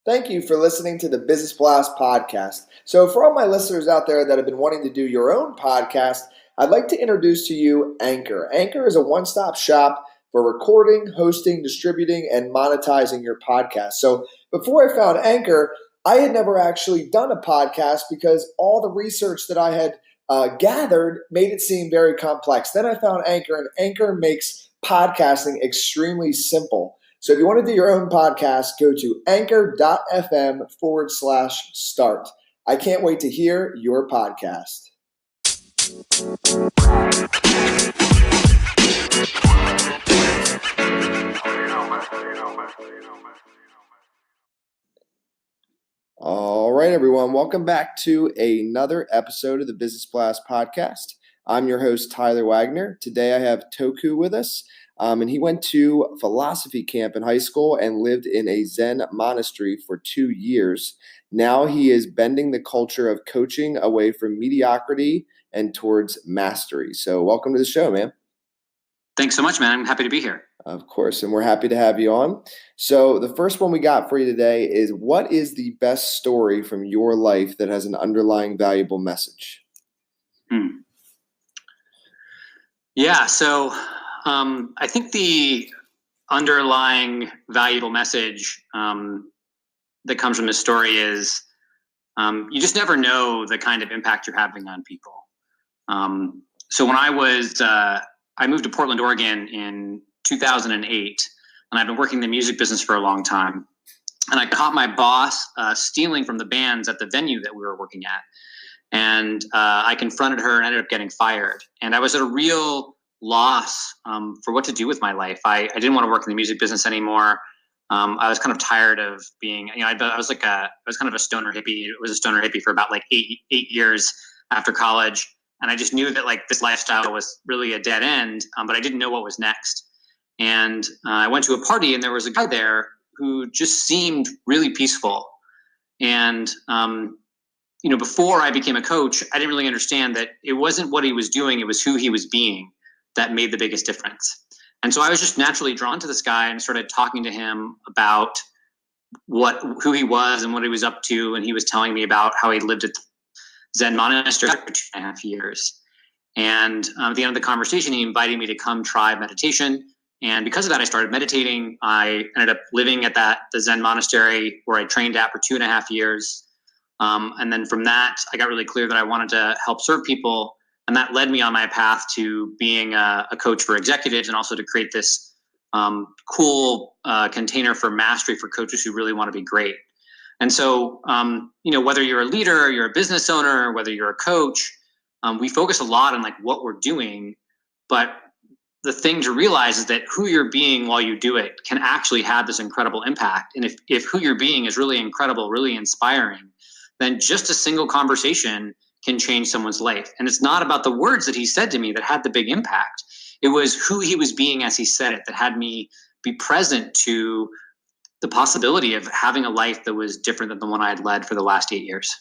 Thank you for listening to the Business Blast podcast. So for all my listeners out there that have been wanting to do your own podcast, I'd like to introduce to you Anchor. Anchor is a one-stop shop for recording, hosting, distributing, and monetizing your podcast. So before I found Anchor, I had never actually done a podcast because all the research that I had gathered made it seem very complex. Then I found Anchor, and Anchor makes podcasting extremely simple. So if you want to do your own podcast, go to anchor.fm/start. I can't wait to hear your podcast. All right, everyone. Welcome back to another episode of the Business Blast podcast. I'm your host, Tyler Wagner. Today I have Toku with us. And he went to philosophy camp in high school and lived in a Zen monastery for 2 years. Now he is bending the culture of coaching away from mediocrity and towards mastery. So welcome to the show, man. Thanks so much, man. I'm happy to be here. Of course, and we're happy to have you on. So the first one we got for you today is, what is the best story from your life that has an underlying valuable message? Yeah, so I think the underlying valuable message that comes from this story is you just never know the kind of impact you're having on people. So when I moved to Portland, Oregon in 2008, and I've been working in the music business for a long time. And I caught my boss stealing from the bands at the venue that we were working at. And I confronted her and ended up getting fired. And I was at a real loss for what to do with my life. I didn't want to work in the music business anymore. I was kind of tired of being, I was kind of a stoner hippie. It was a stoner hippie for about like eight years after college. And I just knew that like this lifestyle was really a dead end, but I didn't know what was next. And I went to a party and there was a guy there who just seemed really peaceful. And, before I became a coach, I didn't really understand that it wasn't what he was doing, it was who he was being that made the biggest difference. And so I was just naturally drawn to this guy and started talking to him about who he was and what he was up to. And he was telling me about how he lived at the Zen monastery for 2.5 years. And at the end of the conversation, he invited me to come try meditation. And because of that, I started meditating. I ended up living at the Zen monastery where I trained at for 2.5 years. And then from that, I got really clear that I wanted to help serve people. And that led me on my path to being a coach for executives and also to create this cool container for mastery for coaches who really want to be great. And so, whether you're a leader, or you're a business owner, or whether you're a coach, we focus a lot on like what we're doing. But the thing to realize is that who you're being while you do it can actually have this incredible impact. And if who you're being is really incredible, really inspiring, then just a single conversation can change someone's life. And it's not about the words that he said to me that had the big impact. It was who he was being as he said it that had me be present to the possibility of having a life that was different than the one I had led for the last 8 years.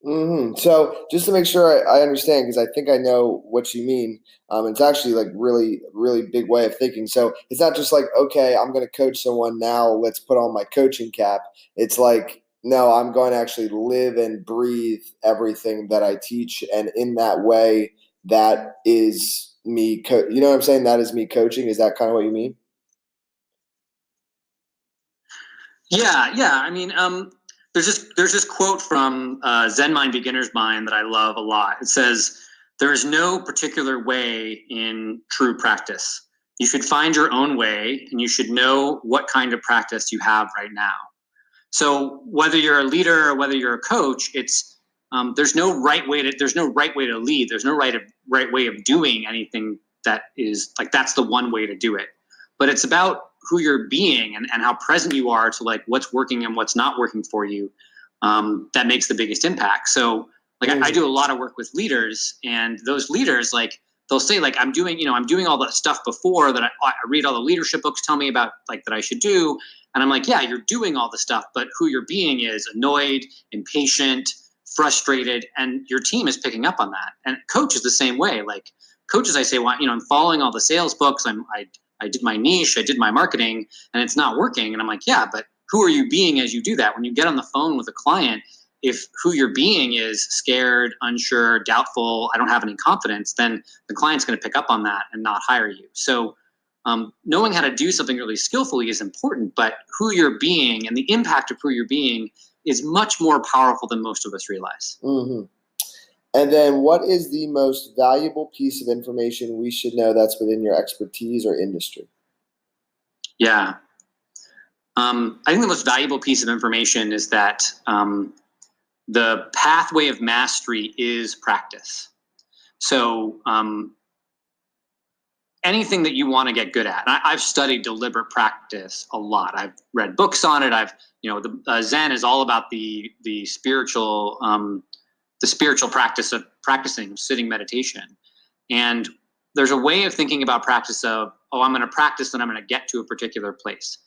Mm-hmm. So just to make sure I understand, because I think I know what you mean, it's actually like really, really big way of thinking. So it's not just like, okay, I'm going to coach someone now, let's put on my coaching cap. It's like, no, I'm going to actually live and breathe everything that I teach. And in that way, that is me. You know what I'm saying? That is me coaching. Is that kind of what you mean? Yeah. I mean, there's this quote from Zen Mind, Beginner's Mind that I love a lot. It says, "There is no particular way in true practice. You should find your own way, and you should know what kind of practice you have right now." So whether you're a leader or whether you're a coach, it's there's no right way to lead. There's no right way of doing anything that is like that's the one way to do it. But it's about who you're being and how present you are to like what's working and what's not working for you. That makes the biggest impact. So like I do a lot of work with leaders, and those leaders like they'll say like I'm doing all that stuff before that I read all the leadership books tell me about like that I should do. And I'm like, yeah, you're doing all the stuff, but who you're being is annoyed, impatient, frustrated, and your team is picking up on that. And coach is the same way. Like coaches, I say, well, I'm following all the sales books. I did my niche, I did my marketing, and it's not working. And I'm like, yeah, but who are you being as you do that? When you get on the phone with a client, if who you're being is scared, unsure, doubtful, I don't have any confidence, then the client's going to pick up on that and not hire you. So knowing how to do something really skillfully is important, but who you're being and the impact of who you're being is much more powerful than most of us realize. Mm-hmm. And then what is the most valuable piece of information we should know that's within your expertise or industry? Yeah. I think the most valuable piece of information is that the pathway of mastery is practice. So anything that you want to get good at, and I've studied deliberate practice a lot. I've read books on it. Zen is all about the spiritual practice of practicing sitting meditation. And there's a way of thinking about practice of, I'm going to practice and I'm going to get to a particular place.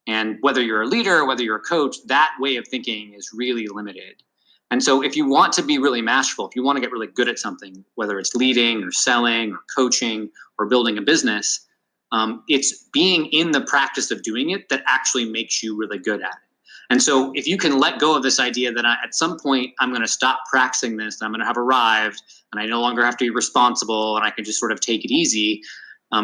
And whether you're a leader, whether you're a coach, that way of thinking is really limited. And so if you want to be really masterful, if you want to get really good at something, whether it's leading or selling or coaching or building a business, it's being in the practice of doing it that actually makes you really good at it. And so if you can let go of this idea that at some point I'm going to stop practicing this and I'm going to have arrived and I no longer have to be responsible and I can just sort of take it easy,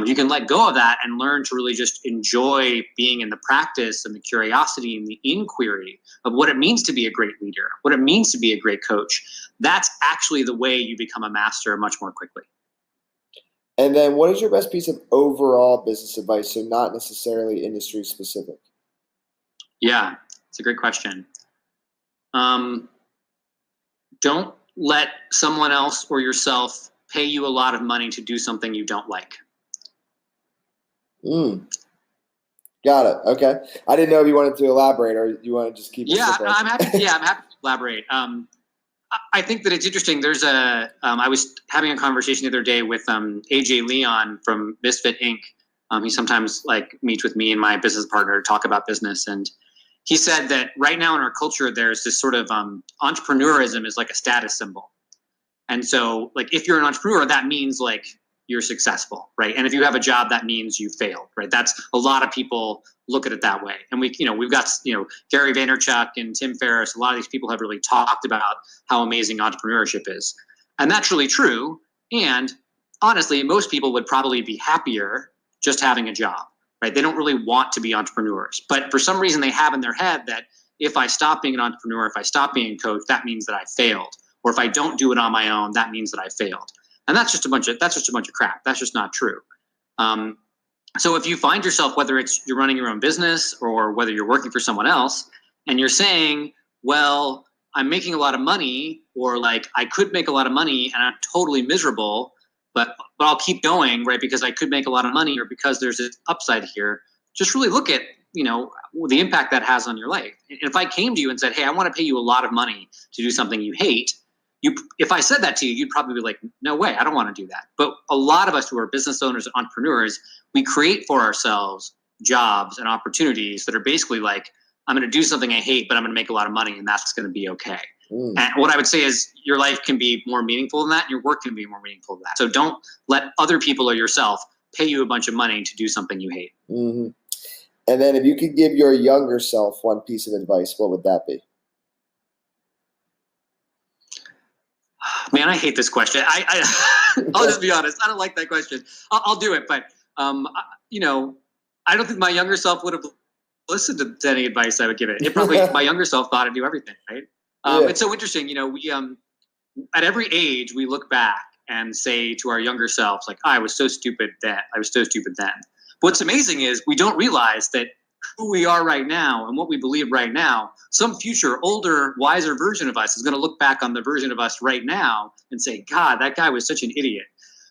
you can let go of that and learn to really just enjoy being in the practice and the curiosity and the inquiry of what it means to be a great leader, what it means to be a great coach. That's actually the way you become a master much more quickly. And then what is your best piece of overall business advice, so not necessarily industry specific? Yeah, it's a great question. Don't let someone else or yourself pay you a lot of money to do something you don't like. Got it. Okay. I didn't know if you wanted to elaborate or you want to just keep it simple. I'm happy to elaborate. I think that it's interesting. There's I was having a conversation the other day with AJ Leon from Misfit Inc. He sometimes meets with me and my business partner to talk about business. And he said that right now in our culture, there's this sort of entrepreneurism is like a status symbol. And so if you're an entrepreneur, that means you're successful, right? And if you have a job, that means you failed, right? That's a lot of people look at it that way. And we've got, Gary Vaynerchuk and Tim Ferriss, a lot of these people have really talked about how amazing entrepreneurship is. And that's really true. And honestly, most people would probably be happier just having a job, right? They don't really want to be entrepreneurs, but for some reason they have in their head that if I stop being an entrepreneur, if I stop being a coach, that means that I failed. Or if I don't do it on my own, that means that I failed. And that's just a bunch of crap. That's just not true. So if you find yourself, whether it's you're running your own business or whether you're working for someone else, and you're saying, well, I'm making a lot of money, or I could make a lot of money and I'm totally miserable, but I'll keep going, right? Because I could make a lot of money, or because there's this upside here. Just really look at, the impact that has on your life. And if I came to you and said, hey, I want to pay you a lot of money to do something you hate, if I said that to you, you'd probably be like, no way, I don't want to do that. But a lot of us who are business owners and entrepreneurs, we create for ourselves jobs and opportunities that are basically I'm going to do something I hate, but I'm going to make a lot of money, and that's going to be okay. And what I would say is your life can be more meaningful than that, and your work can be more meaningful than that. So don't let other people or yourself pay you a bunch of money to do something you hate. Mm-hmm. And then if you could give your younger self one piece of advice, what would that be? Man, I hate this question. I'll just be honest. I don't like that question. I'll do it, but I don't think my younger self would have listened to any advice I would give it. It probably my younger self thought I'd do everything, right? It's so interesting. We at every age we look back and say to our younger selves, I was so stupid then. I was so stupid then. What's amazing is we don't realize that who we are right now and what we believe right now, some future older, wiser version of us is going to look back on the version of us right now and say, God, that guy was such an idiot.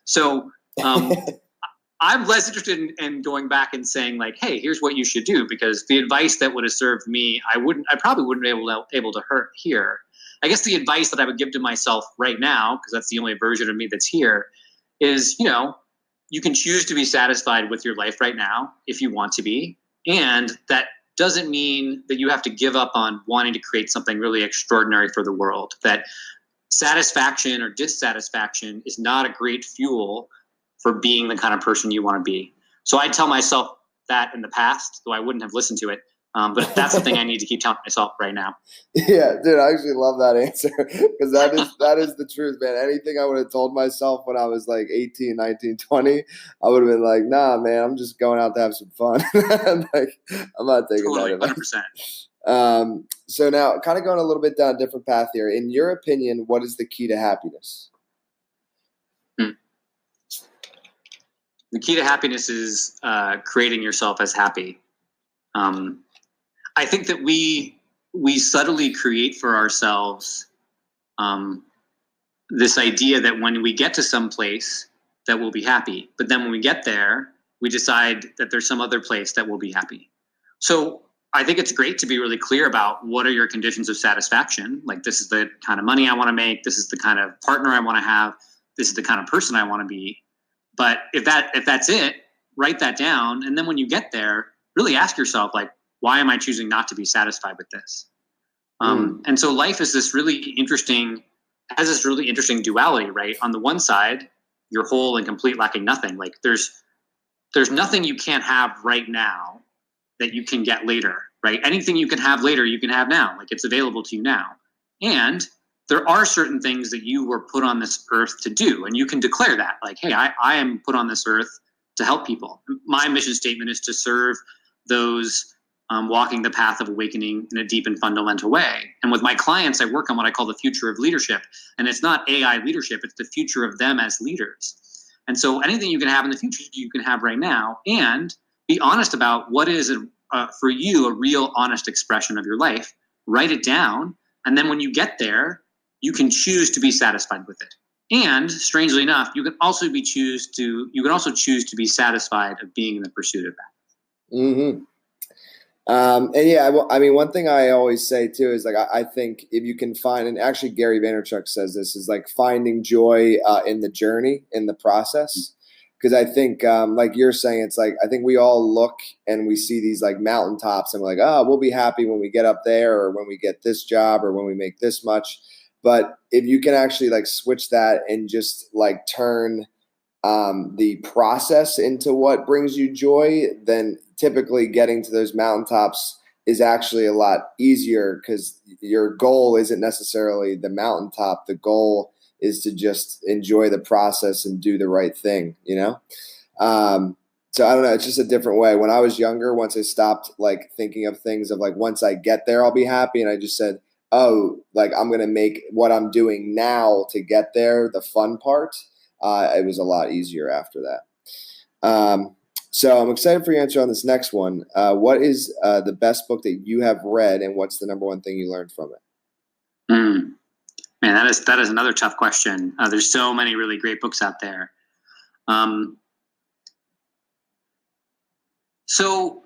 So I'm less interested in going back and saying hey, here's what you should do, because the advice that would have served me, I probably wouldn't be able to hear. I guess the advice that I would give to myself right now, because that's the only version of me that's here, is, you can choose to be satisfied with your life right now if you want to be. And that doesn't mean that you have to give up on wanting to create something really extraordinary for the world. That satisfaction or dissatisfaction is not a great fuel for being the kind of person you want to be. So I tell myself that in the past, though I wouldn't have listened to it. But that's the thing I need to keep telling myself right now. Yeah, dude, I actually love that answer because that is the truth, man. Anything I would have told myself when I was like 18, 19, 20, I would have been like, nah, man, I'm just going out to have some fun. Like, I'm not taking Totally, that 100%. So now, kind of going a little bit down a different path here. In your opinion, what is the key to happiness? The key to happiness is creating yourself as happy. I think that we subtly create for ourselves this idea that when we get to some place that we'll be happy, but then when we get there, we decide that there's some other place that will be happy. So I think it's great to be really clear about what are your conditions of satisfaction. Like, this is the kind of money I want to make. This is the kind of partner I want to have. This is the kind of person I want to be. But if that's it, write that down. And then when you get there, really ask yourself, like, why am I choosing not to be satisfied with this? And so life is this really interesting duality, right? On the one side, you're whole and complete, lacking nothing. Like, there's nothing you can't have right now that you can get later, right? Anything you can have later, you can have now. Like, it's available to you now. And there are certain things that you were put on this earth to do, and you can declare that, like, hey, I am put on this earth to help people. My mission statement is to serve those walking the path of awakening in a deep and fundamental way. And with my clients, I work on what I call the future of leadership. And it's not AI leadership, it's the future of them as leaders. And so anything you can have in the future, you can have right now, and be honest about what is, for you, a real honest expression of your life. Write it down. And then when you get there, you can choose to be satisfied with it. And strangely enough, you can also choose to be satisfied of being in the pursuit of that. Mm-hmm. And yeah, I mean, one thing I always say too is, like, I think if you can find, and actually Gary Vaynerchuk says this, is like finding joy in the journey, in the process. Because I think, like you're saying, it's like, I think we all look and we see these like mountaintops and we're like, oh, we'll be happy when we get up there, or when we get this job, or when we make this much. But if you can actually like switch that and just like turn the process into what brings you joy, then typically getting to those mountaintops is actually a lot easier, because your goal isn't necessarily the mountaintop. The goal is to just enjoy the process and do the right thing, you know? So I don't know. It's just a different way. When I was younger, once I stopped like thinking of things of like, once I get there, I'll be happy. And I just said, oh, like, I'm going to make what I'm doing now to get there the fun part. It was a lot easier after that. So I'm excited for your answer on this next one. What is the best book that you have read, and what's the number one thing you learned from it? Man, that is another tough question. There's so many really great books out there. So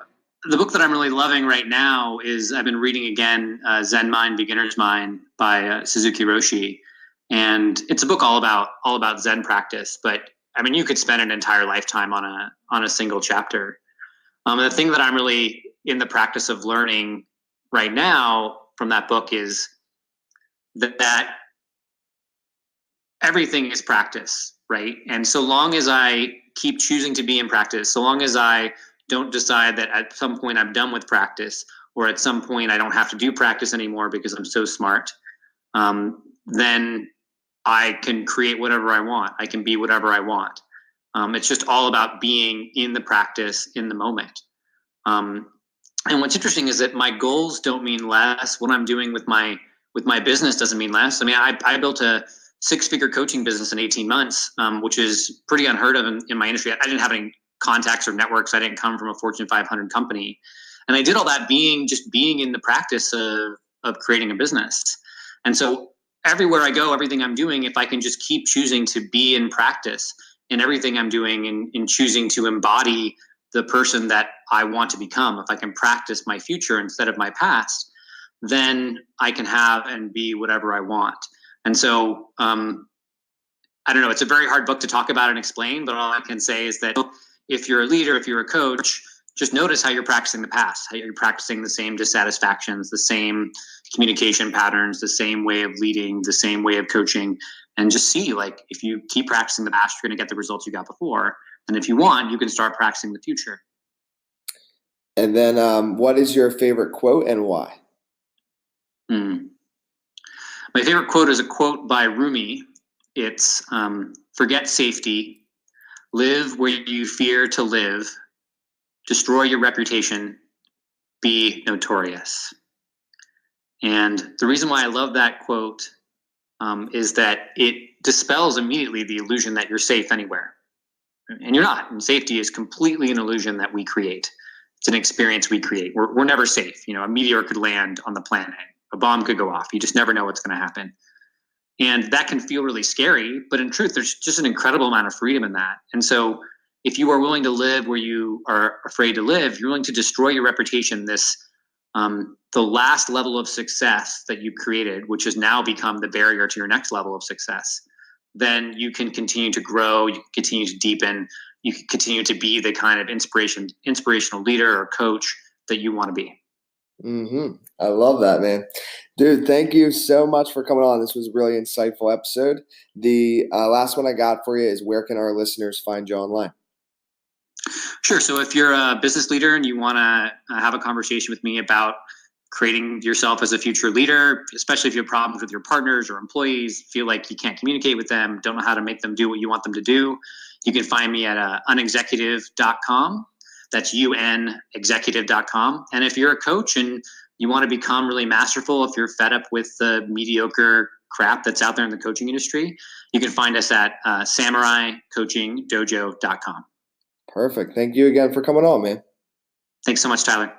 the book that I'm really loving right now is, I've been reading again, Zen Mind, Beginner's Mind by Suzuki Roshi. And it's a book all about Zen practice, but I mean, you could spend an entire lifetime on a single chapter. The thing that I'm really in the practice of learning right now from that book is that everything is practice, right? And so long as I keep choosing to be in practice, so long as I don't decide that at some point I'm done with practice, or at some point I don't have to do practice anymore because I'm so smart, then I can create whatever I want. I can be whatever I want. It's just all about being in the practice, in the moment. And what's interesting is that my goals don't mean less. What I'm doing with my business doesn't mean less. I mean, I built a 6-figure coaching business in 18 months, which is pretty unheard of in my industry. I didn't have any contacts or networks. I didn't come from a Fortune 500 company. And I did all that being in the practice of creating a business. And so everywhere I go, everything I'm doing, if I can just keep choosing to be in practice in everything I'm doing, in choosing to embody the person that I want to become, if I can practice my future instead of my past, then I can have and be whatever I want. And so, I don't know, it's a very hard book to talk about and explain, but all I can say is that if you're a leader, if you're a coach, just notice how you're practicing the past, how you're practicing the same dissatisfactions, the same communication patterns, the same way of leading, the same way of coaching, and just see, like, if you keep practicing the past, you're going to get the results you got before. And if you want, you can start practicing the future. And then what is your favorite quote and why? My favorite quote is a quote by Rumi. It's forget safety, live where you fear to live, destroy your reputation, be notorious. And the reason why I love that quote is that it dispels immediately the illusion that you're safe anywhere. And you're not. And safety is completely an illusion that we create. It's an experience we create. We're never safe. A meteor could land on the planet. A bomb could go off. You just never know what's going to happen. And that can feel really scary. But in truth, there's just an incredible amount of freedom in that. And so if you are willing to live where you are afraid to live, you're willing to destroy your reputation, the last level of success that you created, which has now become the barrier to your next level of success, then you can continue to grow, you can continue to deepen, you can continue to be the kind of inspirational leader or coach that you want to be. I love that, man. Dude, thank you so much for coming on. This was a really insightful episode. The last one I got for you is, where can our listeners find you online? Sure. So if you're a business leader and you want to have a conversation with me about creating yourself as a future leader, especially if you have problems with your partners or employees, feel like you can't communicate with them, don't know how to make them do what you want them to do, you can find me at unexecutive.com. That's unexecutive.com. And if you're a coach and you want to become really masterful, if you're fed up with the mediocre crap that's out there in the coaching industry, you can find us at samuraicoachingdojo.com. Perfect. Thank you again for coming on, man. Thanks so much, Tyler.